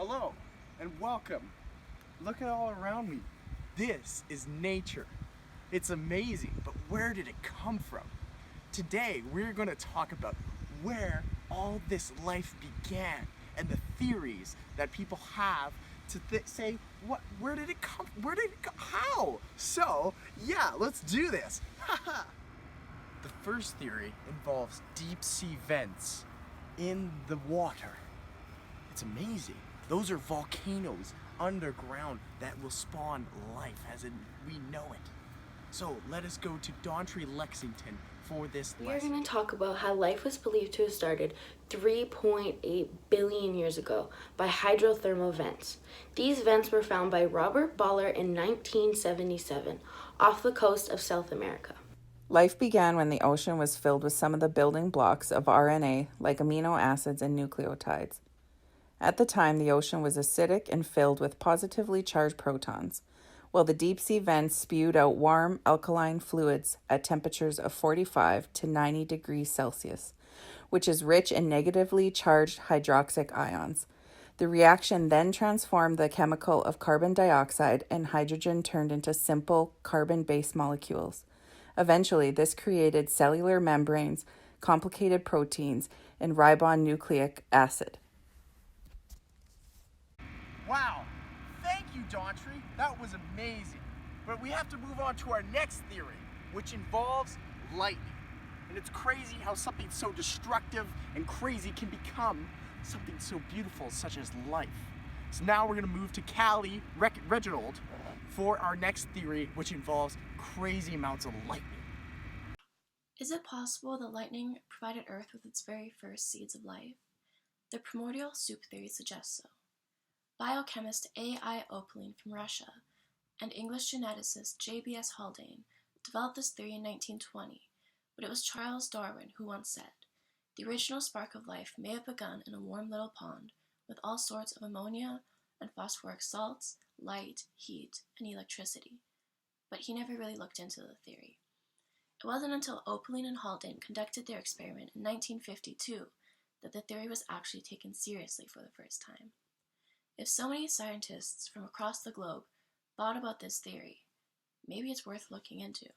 Hello and welcome. Look at all around me. This is nature. It's amazing, but where did it come from? Today we're going to talk about where all this life began and the theories that people have to say, where did it come, how? So, yeah, let's do this. The first theory involves deep sea vents in the water. It's amazing. Those are volcanoes underground that will spawn life as we know it. So let us go to Daughtry, Lexington for this We are lesson. going to talk about how life was believed to have started 3.8 billion years ago by hydrothermal vents. These vents were found by Robert Baller in 1977 off the coast of South America. Life began when the ocean was filled with some of the building blocks of RNA, like amino acids and nucleotides. At the time, the ocean was acidic and filled with positively charged protons, while the deep-sea vents spewed out warm, alkaline fluids at temperatures of 45 to 90 degrees Celsius, which is rich in negatively charged hydroxic ions. The reaction then transformed the chemical of carbon dioxide and hydrogen turned into simple carbon-based molecules. Eventually, this created cellular membranes, complicated proteins, and ribonucleic acid. Wow, thank you, Daughtry. That was amazing. But we have to move on to our next theory, which involves lightning. And it's crazy how something so destructive and crazy can become something so beautiful such as life. So now we're going to move to Reginald for our next theory, which involves crazy amounts of lightning. Is it possible that lightning provided Earth with its very first seeds of life? The primordial soup theory suggests so. Biochemist A.I. Opaline from Russia and English geneticist J.B.S. Haldane developed this theory in 1920, but it was Charles Darwin who once said, "The original spark of life may have begun in a warm little pond with all sorts of ammonia and phosphoric salts, light, heat, and electricity." But he never really looked into the theory. It wasn't until Opaline and Haldane conducted their experiment in 1952 that the theory was actually taken seriously for the first time. If so many scientists from across the globe thought about this theory, maybe it's worth looking into.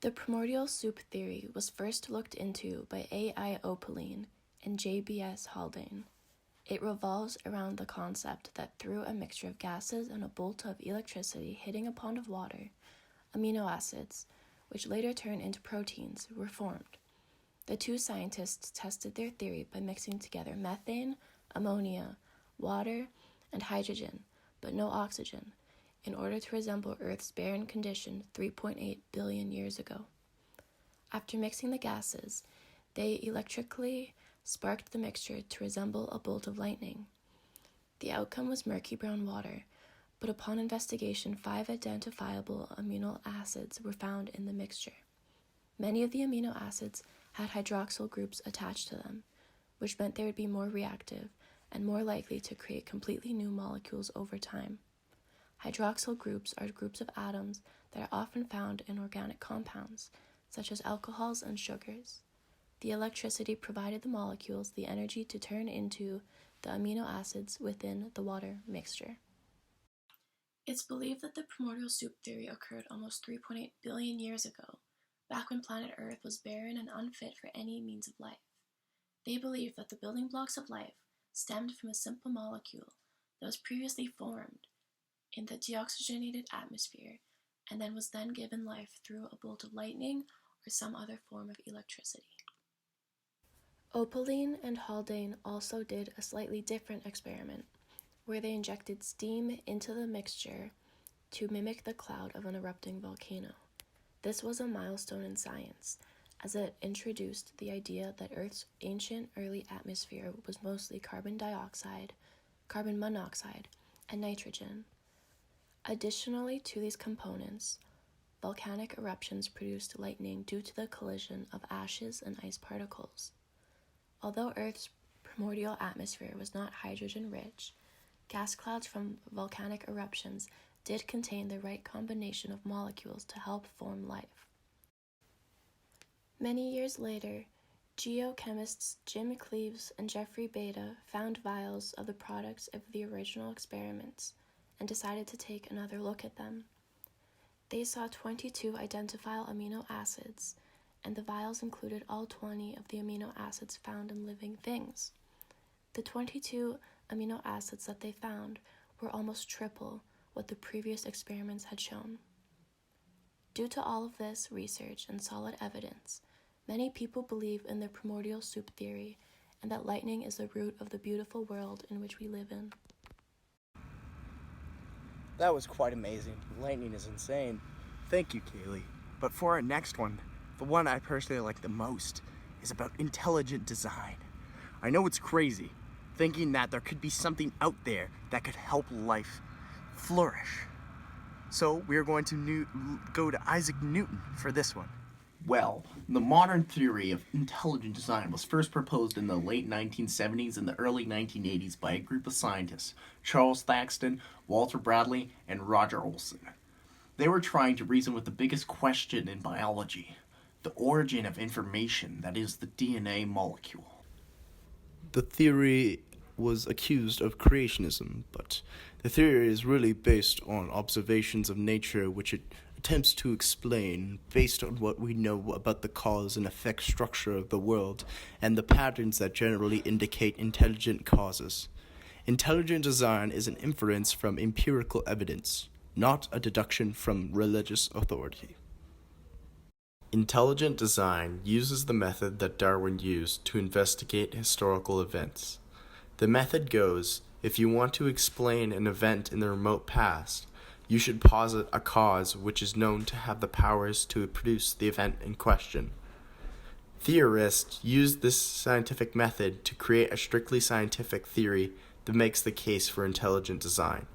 The primordial soup theory was first looked into by A.I. Opaline and J.B.S. Haldane. It revolves around the concept that through a mixture of gases and a bolt of electricity hitting a pond of water, amino acids, which later turn into proteins, were formed. The two scientists tested their theory by mixing together methane, ammonia, water, and hydrogen, but no oxygen, in order to resemble Earth's barren condition 3.8 billion years ago. After mixing the gases, they electrically sparked the mixture to resemble a bolt of lightning. The outcome was murky brown water, but upon investigation, 5 identifiable amino acids were found in the mixture. Many of the amino acids had hydroxyl groups attached to them, which meant they would be more reactive and more likely to create completely new molecules over time. Hydroxyl groups are groups of atoms that are often found in organic compounds, such as alcohols and sugars. The electricity provided the molecules the energy to turn into the amino acids within the water mixture. It's believed that the primordial soup theory occurred almost 3.8 billion years ago, back when planet Earth was barren and unfit for any means of life. They believed that the building blocks of life stemmed from a simple molecule that was previously formed in the deoxygenated atmosphere and then was given life through a bolt of lightning or some other form of electricity. Opaline and Haldane also did a slightly different experiment, where they injected steam into the mixture to mimic the cloud of an erupting volcano. This was a milestone in science, as it introduced the idea that Earth's ancient early atmosphere was mostly carbon dioxide, carbon monoxide, and nitrogen. Additionally to these components, volcanic eruptions produced lightning due to the collision of ashes and ice particles. Although Earth's primordial atmosphere was not hydrogen-rich, gas clouds from volcanic eruptions did contain the right combination of molecules to help form life. Many years later, Geochemists Jim Cleaves and Jeffrey Beta found vials of the products of the original experiments and decided to take another look at them. They saw 22 identifiable amino acids, and the vials included all 20 of the amino acids found in living things. The 22 amino acids that they found were almost triple what the previous experiments had shown. Due to all of this research and solid evidence, many people believe in the primordial soup theory and that lightning is the root of the beautiful world in which we live in. That was quite amazing. Lightning is insane. Thank you, Kaylee. But for our next one, the one I personally like the most is about intelligent design. I know it's crazy, thinking that there could be something out there that could help life flourish. So we're going to go to Isaac Newton for this one. Well, the modern theory of intelligent design was first proposed in the late 1970s and the early 1980s by a group of scientists, Charles Thaxton, Walter Bradley, and Roger Olson. They were trying to reason with the biggest question in biology, the origin of information, that is, the DNA molecule. The theory was accused of creationism, but the theory is really based on observations of nature which it attempts to explain based on what we know about the cause and effect structure of the world and the patterns that generally indicate intelligent causes. Intelligent design is an inference from empirical evidence, not a deduction from religious authority. Intelligent design uses the method that Darwin used to investigate historical events. The method goes, if you want to explain an event in the remote past, you should posit a cause which is known to have the powers to produce the event in question. Theorists use this scientific method to create a strictly scientific theory that makes the case for intelligent design.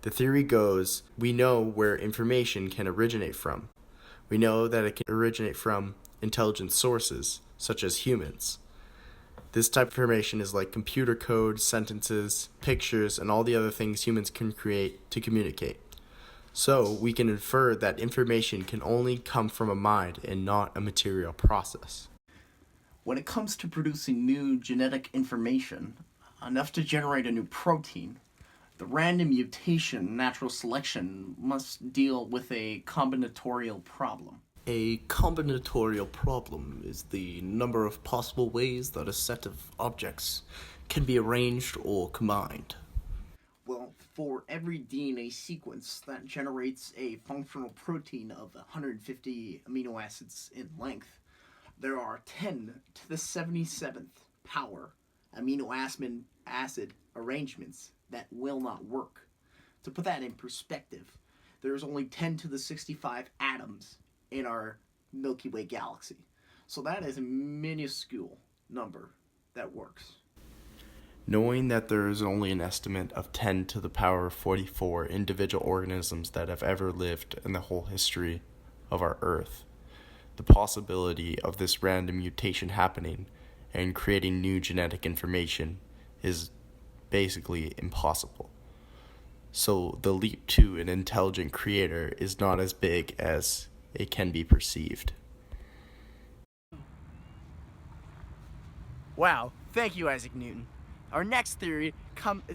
The theory goes, we know where information can originate from. We know that it can originate from intelligent sources, such as humans. This type of information is like computer code, sentences, pictures, and all the other things humans can create to communicate. So we can infer that information can only come from a mind and not a material process. When it comes to producing new genetic information, enough to generate a new protein, the random mutation natural selection must deal with a combinatorial problem. A combinatorial problem is the number of possible ways that a set of objects can be arranged or combined. Well, for every DNA sequence that generates a functional protein of 150 amino acids in length, there are 10 to the 77th power amino acid arrangements that will not work. To put that in perspective, there's only 10 to the 65 atoms in our Milky Way galaxy. So that is a minuscule number that works. Knowing that there is only an estimate of 10 to the power of 44 individual organisms that have ever lived in the whole history of our Earth, the possibility of this random mutation happening and creating new genetic information is basically impossible. So the leap to an intelligent creator is not as big as it can be perceived. Wow, thank you, Isaac Newton. Our next theory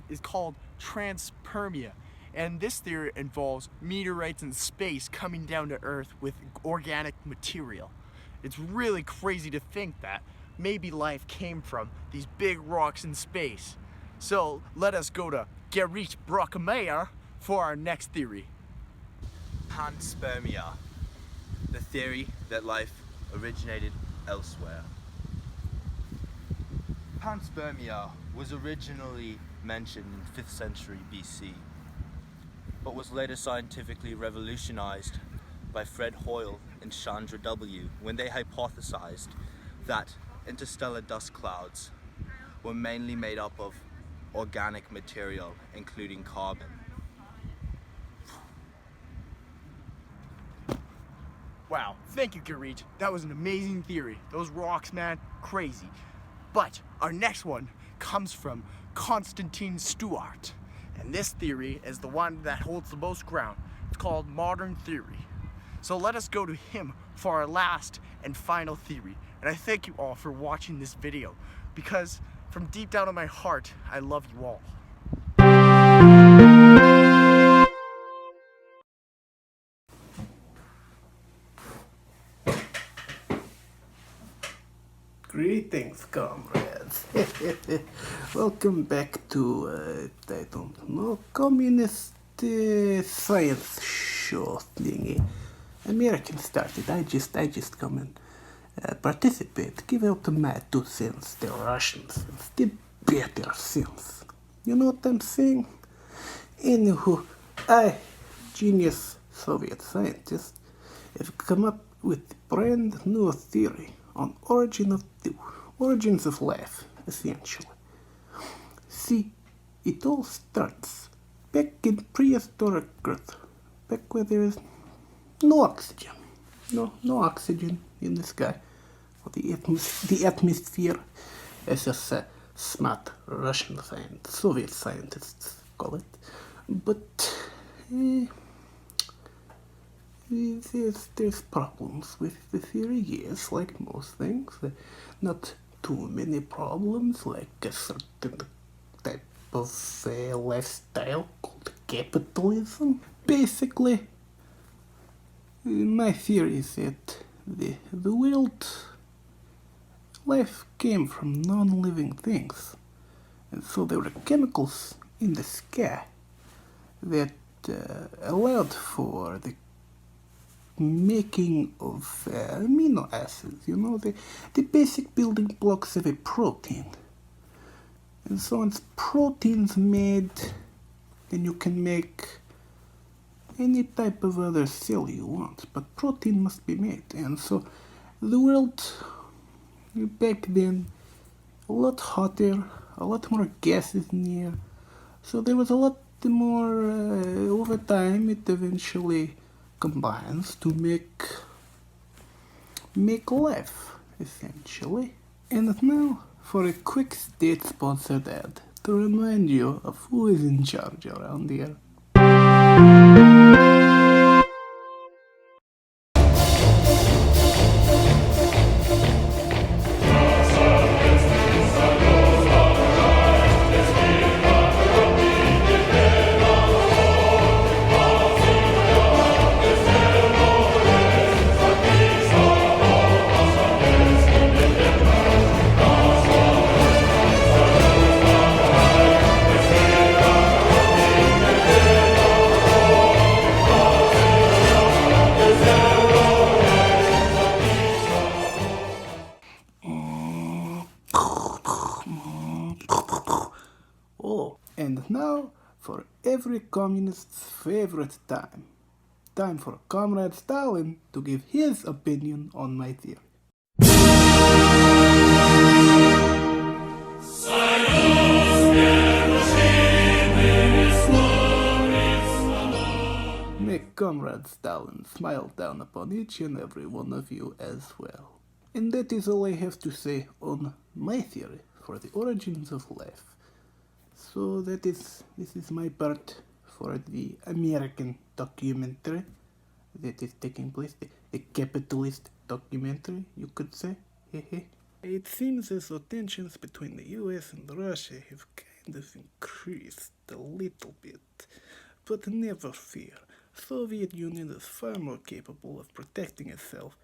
is called transpermia, and this theory involves meteorites in space coming down to Earth with organic material. It's really crazy to think that maybe life came from these big rocks in space. So let us go to Gerrit Brockemeyer for our next theory. Panspermia, the theory that life originated elsewhere. Panspermia was originally mentioned in 5th century BC, but was later scientifically revolutionized by Fred Hoyle and Chandra W. when they hypothesized that interstellar dust clouds were mainly made up of organic material, including carbon. Wow, thank you, Gerrit. That was an amazing theory. Those rocks, man, crazy. But our next one comes from Constantine Stewart, and this theory is the one that holds the most ground. It's called modern theory. So let us go to him for our last and final theory. And I thank you all for watching this video, because from deep down in my heart, I love you all. Greetings, comrades. Welcome back to, I don't know, communist science show thingy. American started. I just come and participate. Give out my 2 cents. The Russian sense, the better sense. You know what I'm saying? Anywho, I, genius Soviet scientist, have come up with a brand new theory on origins of life, essentially. See, it all starts back in prehistoric Earth, back where there is no oxygen. No oxygen in the sky, or the atmosphere, as us smart Russian Soviet scientists call it. But there's problems with the theory, yes, like most things. Not too many problems, like a certain type of lifestyle called capitalism. Basically, my theory is that the world, life came from non-living things. And so there were chemicals in the sky that allowed for the making of amino acids, the basic building blocks of a protein. And so once protein's made, then you can make any type of other cell you want, but protein must be made. And so the world back then, a lot hotter, a lot more gases in the air, so there was a lot more, over time it eventually combines to make life, essentially. And now for a quick state-sponsored ad to remind you of who is in charge around here. Oh, and now for every communist's favorite time. Time for Comrade Stalin to give his opinion on my theory. Make Comrade Stalin smile down upon each and every one of you as well. And that is all I have to say on my theory for the origins of life. So this is my part for the American documentary that is taking place, the capitalist documentary, you could say. It seems as though tensions between the US and Russia have kind of increased a little bit. But never fear, Soviet Union is far more capable of protecting itself